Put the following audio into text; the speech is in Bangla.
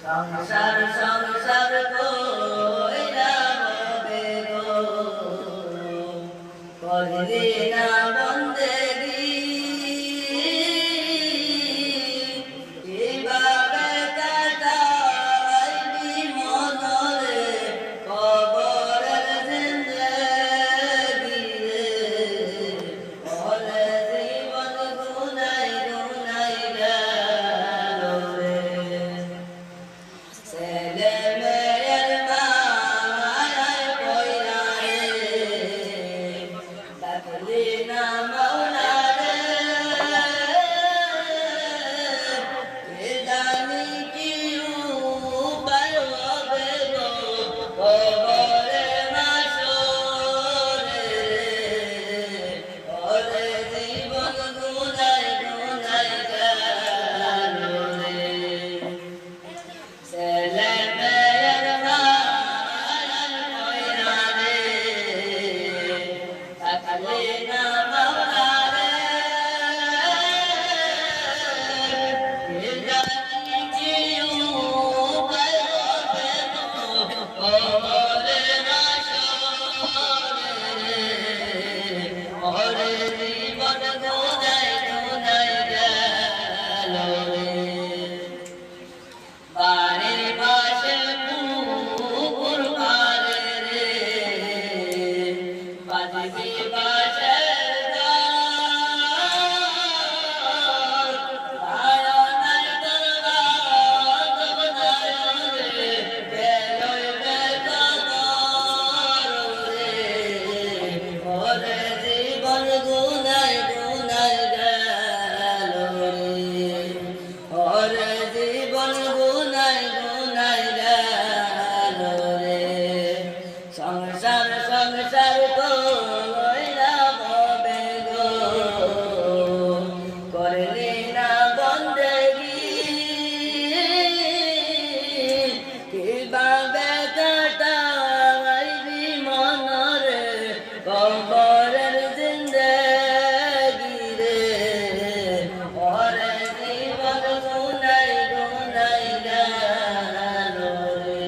সংসার সংসার কইরা হবে গো করলি না বন্দেগি কিভাবে কাটাইবি মনরে কবরের জিন্দেগি ওরে জীবন গুনাই গুনাই গেল রে ছেলে মেয়ের মায়ায় পয়রা রে ডাকলি না মাওলা রে কে জানি কি উপায় হবে গো কবরে মাসরে ওরে জীবন গুনাই গুনাই গেল রে ছেলে মেয়ের মায়ায় পয়রা রে থাকলে না মাওলা রে কে জানি কি উপায় হবে গো কবরে মাসরে ওরে জীবন গুনাই গুনাই গেল রে বাড়ির পাশে পুকুর পাড়ে রে বাজবি বাঁশের গান আয় নাই তোর বাঁধব নাই রে গেলই বেকার রে ওরে জীবন গুনাই গুনাই গেল রে ওরে জীবন গুনাই গুনাই গেল রে সংসার সংসার কইরা হবে গো করলি না বন্দেগি কিভাবে কাটাইবি মনরে কবরের জিন্দেগি রে ওরে জীবন গুনাই গুনাই গেল রে